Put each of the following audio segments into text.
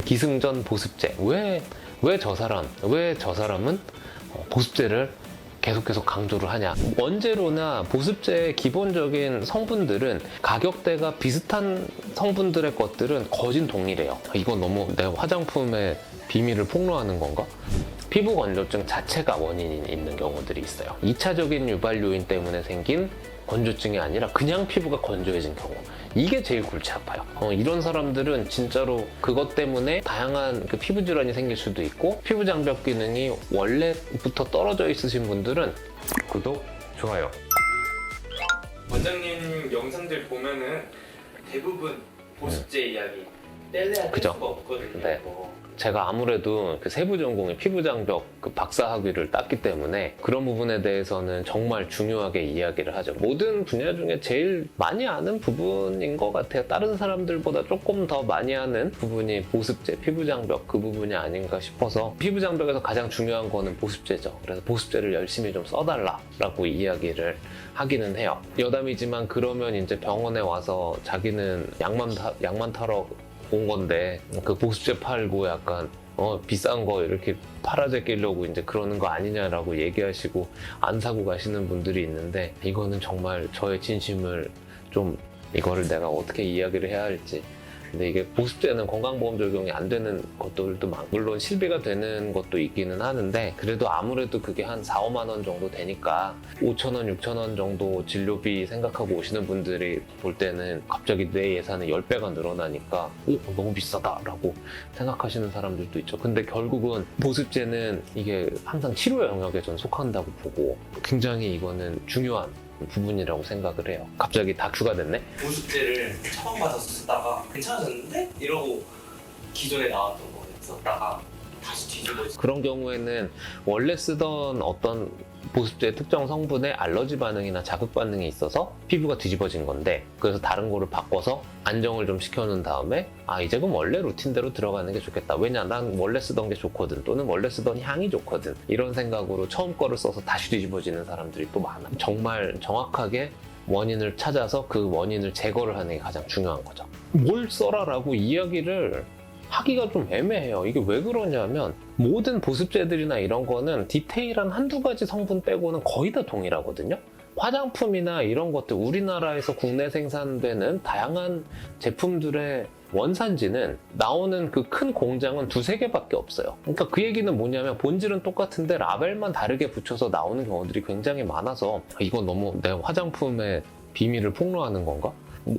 기승전 보습제. 왜 저 사람은 보습제를 계속 강조를 하냐. 원재료나 보습제의 기본적인 성분들은 가격대가 비슷한 성분들의 것들은 거진 동일해요. 이건 너무 내 화장품의 비밀을 폭로하는 건가? 피부 건조증 자체가 원인이 있는 경우들이 있어요. 2차적인 유발 요인 때문에 생긴 건조증이 아니라 그냥 피부가 건조해진 경우, 이게 제일 골치 아파요. 이런 사람들은 진짜로 그것 때문에 다양한 그 피부 질환이 생길 수도 있고, 피부 장벽 기능이 원래부터 떨어져 있으신 분들은 구독, 좋아요. 원장님 영상들 보면은 대부분 보습제 이야기 뗄래야 뗄 그죠? 수가 없거든요. 네. 제가 아무래도 그 세부전공의 피부장벽 그 박사학위를 땄기 때문에 그런 부분에 대해서는 정말 중요하게 이야기를 하죠. 모든 분야 중에 제일 많이 아는 부분인 것 같아요. 다른 사람들보다 조금 더 많이 아는 부분이 보습제, 피부장벽 그 부분이 아닌가 싶어서, 피부장벽에서 가장 중요한 거는 보습제죠. 그래서 보습제를 열심히 좀 써달라라고 이야기를 하기는 해요. 여담이지만 그러면 이제 병원에 와서 자기는 약만 타러 온 건데 그 보습제 팔고 약간 비싼 거 이렇게 팔아제끼려고 이제 그러는 거 아니냐라고 얘기하시고 안 사고 가시는 분들이 있는데, 이거는 정말 저의 진심을 좀, 이거를 내가 어떻게 이야기를 해야 할지. 근데 이게 보습제는 건강보험 적용이 안 되는 것들도 많고, 물론 실비가 되는 것도 있기는 하는데, 그래도 아무래도 그게 한 4, 5만 원 정도 되니까 5,000원, 6,000원 정도 진료비 생각하고 오시는 분들이 볼 때는 갑자기 내 예산의 10배가 늘어나니까 너무 비싸다라고 생각하시는 사람들도 있죠. 근데 결국은 보습제는 이게 항상 치료 영역에 전 속한다고 보고, 굉장히 이거는 중요한 부분이라고 생각을 해요. 갑자기 다큐가 됐네? 보습제를 처음 받아서 쓰다가 괜찮아졌는데? 이러고 기존에 나왔던 거 썼다가 다시 뒤집어지고. 그런 경우에는 원래 쓰던 어떤 보습제의 특정 성분에 알러지 반응이나 자극 반응이 있어서 피부가 뒤집어진 건데, 그래서 다른 거를 바꿔서 안정을 좀 시켜놓은 다음에 이제 그럼 원래 루틴대로 들어가는 게 좋겠다. 왜냐, 난 원래 쓰던 게 좋거든, 또는 원래 쓰던 향이 좋거든, 이런 생각으로 처음 거를 써서 다시 뒤집어지는 사람들이 또 많아. 정말 정확하게 원인을 찾아서 그 원인을 제거를 하는 게 가장 중요한 거죠. 뭘 써라라고 이야기를 하기가 좀 애매해요. 이게 왜 그러냐면, 모든 보습제들이나 이런 거는 디테일한 한두 가지 성분 빼고는 거의 다 동일하거든요. 화장품이나 이런 것들, 우리나라에서 국내 생산되는 다양한 제품들의 원산지는 나오는 그 큰 공장은 두세 개밖에 없어요. 그러니까 그 얘기는 뭐냐면, 본질은 똑같은데 라벨만 다르게 붙여서 나오는 경우들이 굉장히 많아서, 이건 너무 내 화장품의 비밀을 폭로하는 건가?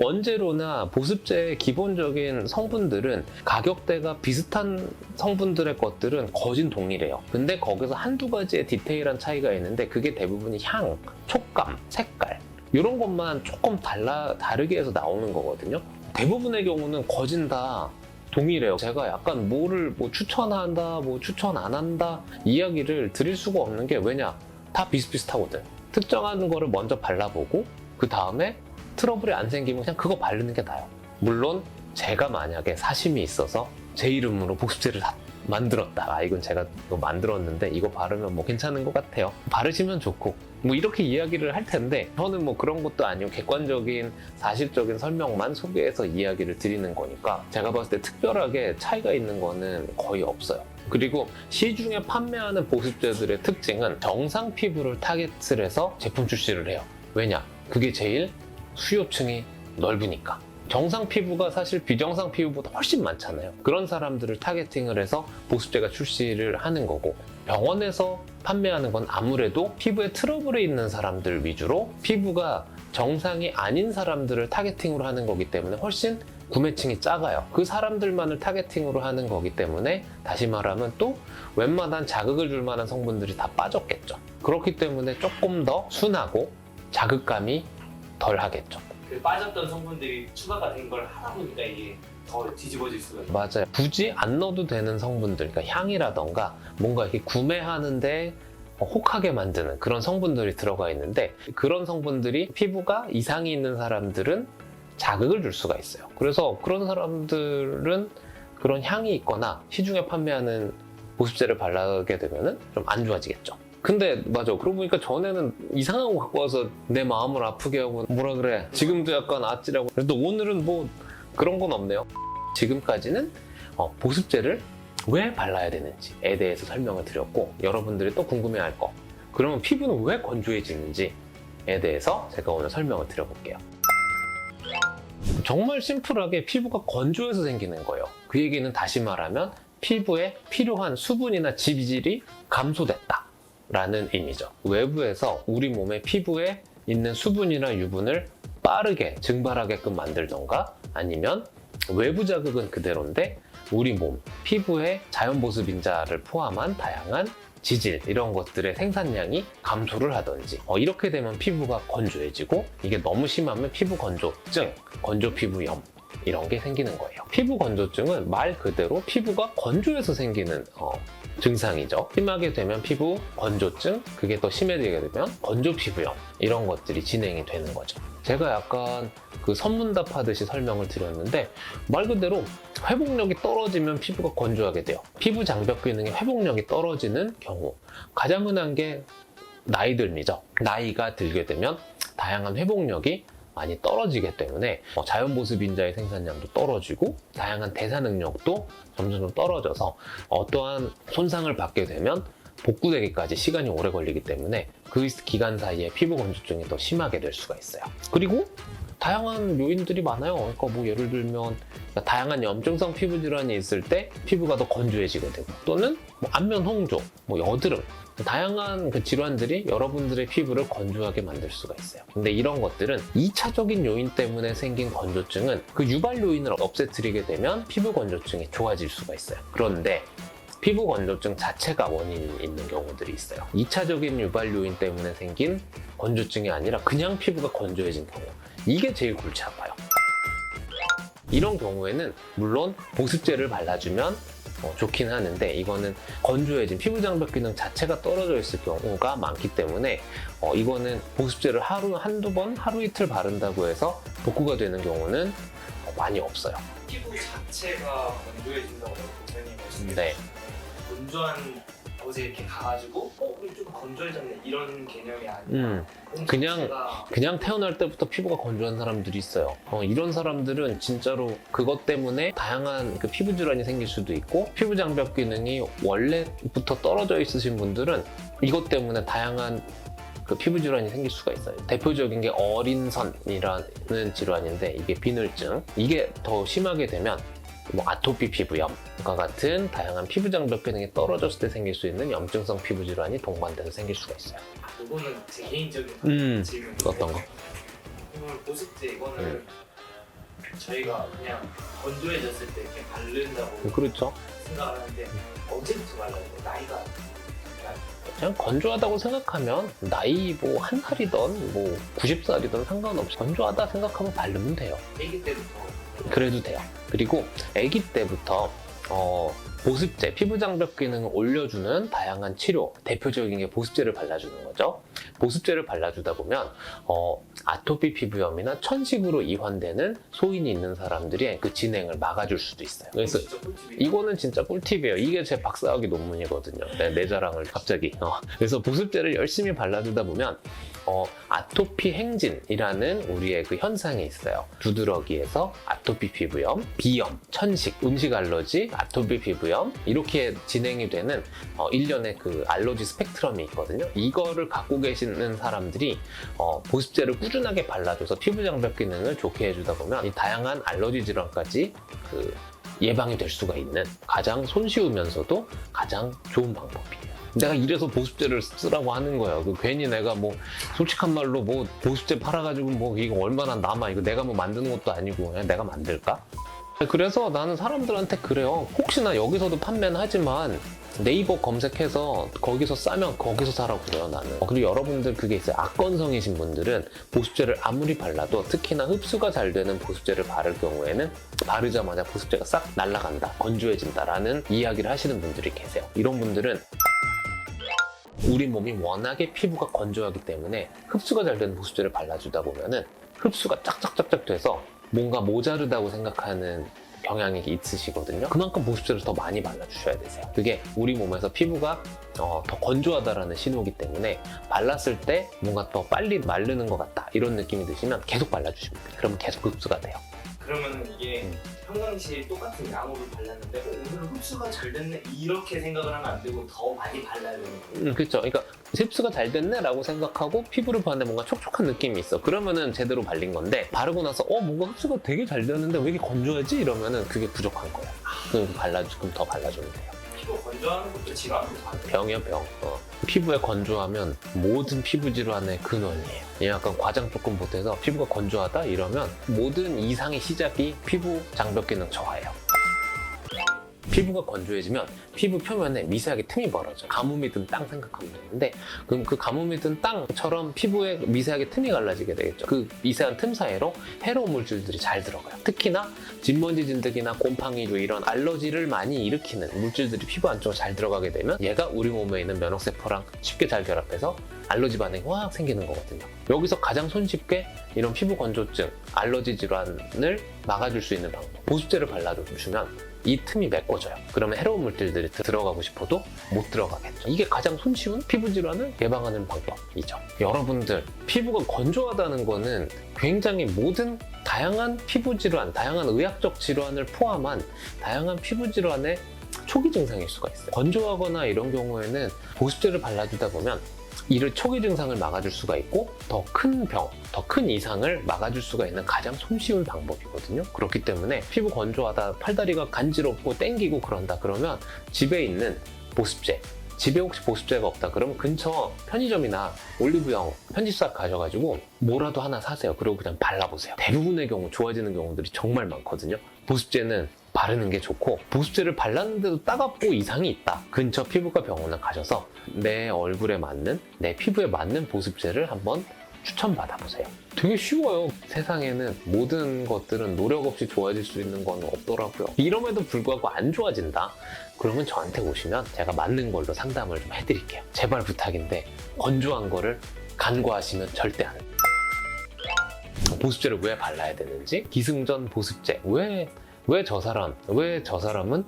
원재료나 보습제의 기본적인 성분들은 가격대가 비슷한 성분들의 것들은 거진 동일해요. 근데 거기서 한두 가지의 디테일한 차이가 있는데, 그게 대부분이 향, 촉감, 색깔, 이런 것만 조금 다르게 해서 나오는 거거든요. 대부분의 경우는 거진 다 동일해요. 제가 약간 뭐를 추천한다, 추천 안 한다 이야기를 드릴 수가 없는 게, 왜냐, 다 비슷비슷하거든. 특정한 거를 먼저 발라보고 그 다음에 트러블이 안 생기면 그냥 그거 바르는 게 나아요. 물론 제가 만약에 사심이 있어서 제 이름으로 보습제를 만들었다, 이건 제가 이거 만들었는데 이거 바르면 괜찮은 것 같아요, 바르시면 좋고, 이렇게 이야기를 할 텐데, 저는 그런 것도 아니고 객관적인 사실적인 설명만 소개해서 이야기를 드리는 거니까 제가 봤을 때 특별하게 차이가 있는 거는 거의 없어요. 그리고 시중에 판매하는 보습제들의 특징은 정상 피부를 타겟을 해서 제품 출시를 해요. 왜냐? 그게 제일 수요층이 넓으니까. 정상 피부가 사실 비정상 피부보다 훨씬 많잖아요. 그런 사람들을 타겟팅을 해서 보습제가 출시를 하는 거고, 병원에서 판매하는 건 아무래도 피부에 트러블이 있는 사람들 위주로 피부가 정상이 아닌 사람들을 타겟팅으로 하는 거기 때문에 훨씬 구매층이 작아요. 그 사람들만을 타겟팅으로 하는 거기 때문에, 다시 말하면 또 웬만한 자극을 줄 만한 성분들이 다 빠졌겠죠. 그렇기 때문에 조금 더 순하고 자극감이 덜 하겠죠. 그 빠졌던 성분들이 추가가 된 걸 하다 보니까 이게 더 뒤집어질 수가 있어요. 맞아요. 굳이 안 넣어도 되는 성분들, 그러니까 향이라던가 뭔가 이렇게 구매하는데 혹하게 만드는 그런 성분들이 들어가 있는데, 그런 성분들이 피부가 이상이 있는 사람들은 자극을 줄 수가 있어요. 그래서 그런 사람들은 그런 향이 있거나 시중에 판매하는 보습제를 바르게 되면 좀 안 좋아지겠죠. 근데 맞아, 그러고 보니까 전에는 이상한 거 갖고 와서 내 마음을 아프게 하고 뭐라 그래, 지금도 약간 아찔하고. 그래도 오늘은 그런 건 없네요. 지금까지는 보습제를 왜 발라야 되는지에 대해서 설명을 드렸고, 여러분들이 또 궁금해할 거, 그러면 피부는 왜 건조해지는지에 대해서 제가 오늘 설명을 드려볼게요. 정말 심플하게 피부가 건조해서 생기는 거예요. 그 얘기는 다시 말하면 피부에 필요한 수분이나 지질이 감소됐다 라는 의미죠. 외부에서 우리 몸의 피부에 있는 수분이나 유분을 빠르게 증발하게끔 만들던가, 아니면 외부 자극은 그대로인데 우리 몸, 피부에 자연보습인자를 포함한 다양한 지질, 이런 것들의 생산량이 감소를 하든지, 이렇게 되면 피부가 건조해지고, 이게 너무 심하면 피부 건조증, 건조 피부염, 이런 게 생기는 거예요. 피부 건조증은 말 그대로 피부가 건조해서 생기는 증상이죠. 심하게 되면 피부 건조증, 그게 더 심해지게 되면 건조 피부염, 이런 것들이 진행이 되는 거죠. 제가 약간 그 선문답 하듯이 설명을 드렸는데, 말 그대로 회복력이 떨어지면 피부가 건조하게 돼요. 피부 장벽 기능의 회복력이 떨어지는 경우, 가장 흔한 게 나이 들미죠. 나이가 들게 되면 다양한 회복력이 많이 떨어지기 때문에 자연보습인자의 생산량도 떨어지고, 다양한 대사 능력도 점점 떨어져서 어떠한 손상을 받게 되면 복구되기까지 시간이 오래 걸리기 때문에 그 기간 사이에 피부 건조증이 더 심하게 될 수가 있어요. 그리고 다양한 요인들이 많아요. 그러니까 뭐 예를 들면 다양한 염증성 피부 질환이 있을 때 피부가 더 건조해지게 되고, 또는 뭐 안면 홍조, 뭐 여드름, 다양한 그 질환들이 여러분들의 피부를 건조하게 만들 수가 있어요. 근데 이런 것들은 2차적인 요인 때문에 생긴 건조증은 그 유발 요인을 없애뜨리게 되면 피부 건조증이 좋아질 수가 있어요. 그런데 피부 건조증 자체가 원인이 있는 경우들이 있어요. 2차적인 유발 요인 때문에 생긴 건조증이 아니라 그냥 피부가 건조해진 경우, 이게 제일 골치 아파요. 이런 경우에는 물론 보습제를 발라주면 좋긴 하는데, 이거는 건조해진 피부 장벽 기능 자체가 떨어져 있을 경우가 많기 때문에 이거는 보습제를 한두 번, 하루 이틀 바른다고 해서 복구가 되는 경우는 많이 없어요. 피부 자체가 건조해진다고 선생님이 말씀해 네. 건조한 곳에 이렇게 가가지고 우리 좀 건조해졌네, 이런 개념이 아니라 그냥 태어날 때부터 피부가 건조한 사람들이 있어요. 이런 사람들은 진짜로 그것 때문에 다양한 그 피부 질환이 생길 수도 있고, 피부 장벽 기능이 원래부터 떨어져 있으신 분들은 이것 때문에 다양한 그 피부 질환이 생길 수가 있어요. 대표적인 게 어린선이라는 질환인데, 이게 비늘증, 이게 더 심하게 되면 뭐 아토피 피부염과 같은 다양한 피부 장벽 기능이 떨어졌을 때 생길 수 있는 염증성 피부 질환이 동반돼서 생길 수가 있어요. 이거는 제 개인적인 질문인데, 어떤 거? 오늘 보습제 이거는 저희가 그냥 건조해졌을 때 이렇게 바른다고 그렇죠. 생각하는데 언제부터 발라야 돼? 나이가 그냥 건조하다고 생각하면 나이 뭐 한 살이든 뭐 90살이든 상관없이 건조하다 생각하면 바르면 돼요. 아기 때부터 그래도 돼요. 그리고 아기 때부터 보습제, 피부 장벽 기능을 올려주는 다양한 치료, 대표적인 게 보습제를 발라주는 거죠. 보습제를 발라주다 보면 아토피 피부염이나 천식으로 이환되는 소인이 있는 사람들이 그 진행을 막아줄 수도 있어요. 그래서 이거는 진짜 꿀팁이에요. 이게 제 박사학위 논문이거든요. 내 자랑을 갑자기. 그래서 보습제를 열심히 발라주다 보면 아토피 행진이라는 우리의 그 현상이 있어요. 두드러기에서 아토피 피부염, 비염, 천식, 음식 알러지, 아토피 피부염, 이렇게 진행이 되는 일련의 그 알러지 스펙트럼이 있거든요. 이거를 갖고 계시는 사람들이 보습제를 꾸준하게 발라줘서 피부 장벽 기능을 좋게 해주다 보면 이 다양한 알러지 질환까지 예방이 될 수가 있는 가장 손쉬우면서도 가장 좋은 방법이에요. 내가 이래서 보습제를 쓰라고 하는 거예요. 괜히 내가 뭐 솔직한 말로 뭐 보습제 팔아가지고 뭐 이거 얼마나 남아, 이거 내가 뭐 만드는 것도 아니고 그냥 내가 만들까? 그래서 나는 사람들한테 그래요. 혹시나 여기서도 판매는 하지만 네이버 검색해서 거기서 싸면 거기서 사라고 그래요, 나는. 그리고 여러분들 그게 있어요. 악건성이신 분들은 보습제를 아무리 발라도, 특히나 흡수가 잘 되는 보습제를 바를 경우에는 바르자마자 보습제가 싹 날아간다, 건조해진다라는 이야기를 하시는 분들이 계세요. 이런 분들은 우리 몸이 워낙에 피부가 건조하기 때문에 흡수가 잘 되는 보습제를 발라주다 보면은 흡수가 짝짝짝짝 돼서 뭔가 모자르다고 생각하는 경향이 있으시거든요. 그만큼 보습제를 더 많이 발라주셔야 되세요. 그게 우리 몸에서 피부가 더 건조하다라는 신호이기 때문에 발랐을 때 뭔가 더 빨리 마르는 것 같다, 이런 느낌이 드시면 계속 발라주시면 돼요. 그러면 계속 흡수가 돼요. 그러면 이게 평상시에 똑같은 양으로 발랐는데 오늘 흡수가 잘 됐네 이렇게 생각을 하면 안 되고 더 많이 발라야 되는 거예요. 그렇죠. 그러니까 흡수가 잘 됐네라고 생각하고 피부를 봤는데 뭔가 촉촉한 느낌이 있어. 그러면은 제대로 발린 건데 바르고 나서 뭔가 흡수가 되게 잘 되는데 왜 이렇게 건조하지? 이러면은 그게 부족한 거야. 그럼 조금 더 발라주면 돼요. 피부 건조하는 것도 질환으로 다른 병이야 병. 피부에 건조하면 모든 피부 질환의 근원이에요. 얘 약간 과장 조금 보태서 피부가 건조하다 이러면 모든 이상의 시작이 피부 장벽 기능 저하예요. 피부가 건조해지면 피부 표면에 미세하게 틈이 벌어져요. 가뭄이 든 땅 생각하면 되는데 그럼 그 가뭄이 든 땅처럼 피부에 미세하게 틈이 갈라지게 되겠죠. 그 미세한 틈 사이로 해로운 물질들이 잘 들어가요. 특히나 진먼지 진드기나 곰팡이류 이런 알러지를 많이 일으키는 물질들이 피부 안쪽으로 잘 들어가게 되면 얘가 우리 몸에 있는 면역세포랑 쉽게 잘 결합해서 알러지 반응이 확 생기는 거거든요. 여기서 가장 손쉽게 이런 피부 건조증, 알러지 질환을 막아줄 수 있는 방법. 보습제를 발라주면 이 틈이 메꿔져요. 그러면 해로운 물질들이 들어가고 싶어도 못 들어가겠죠. 이게 가장 손쉬운 피부 질환을 예방하는 방법이죠. 여러분들, 피부가 건조하다는 거는 굉장히 모든 다양한 피부 질환, 다양한 의학적 질환을 포함한 다양한 피부 질환의 초기 증상일 수가 있어요. 건조하거나 이런 경우에는 보습제를 발라주다 보면 이를 초기 증상을 막아줄 수가 있고 더 큰 병, 더 큰 이상을 막아줄 수가 있는 가장 손쉬운 방법이거든요. 그렇기 때문에 피부 건조하다, 팔다리가 간지럽고 땡기고 그런다 그러면 집에 있는 보습제, 집에 혹시 보습제가 없다 그러면 근처 편의점이나 올리브영 편집샵 가셔가지고 뭐라도 하나 사세요. 그리고 그냥 발라보세요. 대부분의 경우 좋아지는 경우들이 정말 많거든요. 보습제는 바르는 게 좋고 보습제를 발랐는데도 따갑고 이상이 있다. 근처 피부과 병원에 가셔서 내 얼굴에 맞는, 내 피부에 맞는 보습제를 한번 추천받아보세요. 되게 쉬워요. 세상에는 모든 것들은 노력 없이 좋아질 수 있는 건 없더라고요. 이럼에도 불구하고 안 좋아진다? 그러면 저한테 오시면 제가 맞는 걸로 상담을 좀 해드릴게요. 제발 부탁인데 건조한 거를 간과하시면 절대 안 돼요. 보습제를 왜 발라야 되는지, 기승전 보습제, 왜 저 사람은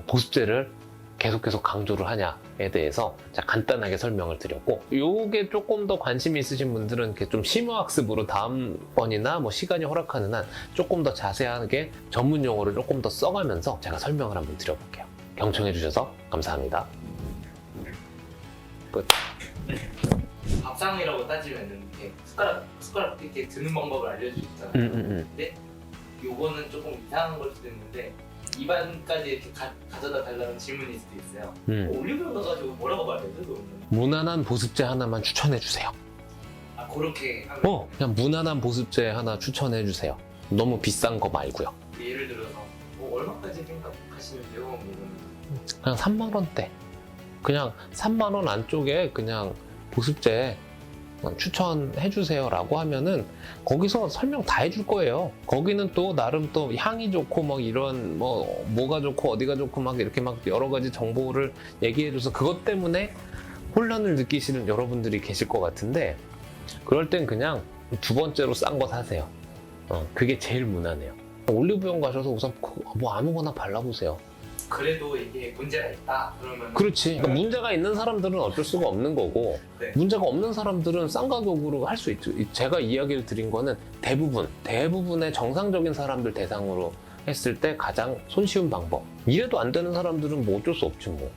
보습제를 계속 강조를 하냐에 대해서 제가 간단하게 설명을 드렸고, 요게 조금 더 관심이 있으신 분들은 이렇게 좀 심화학습으로 다음번이나 뭐 시간이 허락하는 한 조금 더 자세하게 전문 용어를 조금 더 써가면서 제가 설명을 한번 드려볼게요. 경청해 주셔서 감사합니다. 끝. 밥상이라고 따지면은 이렇게 숟가락 이렇게 드는 방법을 알려주셨잖아요. 근데 요거는 조금 이상한 걸 수도 있는데 입안까지 이렇게 가져다 달라는 질문일 수도 있어요. 올리브영 가가지고 뭐라고 말해야 돼? 그러면? 무난한 보습제 하나만 추천해 주세요. 아 그렇게 하면 그냥 무난한 보습제 하나 추천해 주세요. 너무 비싼 거 말고요. 예를 들어서 얼마까지 생각하시면 돼요? 그냥 3만 원대. 그냥 3만 원 안쪽에 그냥 보습제 추천해주세요 라고 하면은 거기서 설명 다 해줄 거예요. 거기는 또 나름 또 향이 좋고 막 이런 뭐가 좋고 어디가 좋고 막 이렇게 막 여러 가지 정보를 얘기해줘서 그것 때문에 혼란을 느끼시는 여러분들이 계실 것 같은데, 그럴 땐 그냥 두 번째로 싼 거 사세요. 그게 제일 무난해요. 올리브영 가셔서 우선 뭐 아무거나 발라보세요. 그래도 이게 문제가 있다 그러면 그렇지. 그러니까 문제가 있는 사람들은 어쩔 수가 없는 거고, 네. 문제가 없는 사람들은 싼 가격으로 할 수 있죠. 제가 이야기를 드린 거는 대부분의 정상적인 사람들 대상으로 했을 때 가장 손쉬운 방법. 이래도 안 되는 사람들은 뭐 어쩔 수 없지 뭐.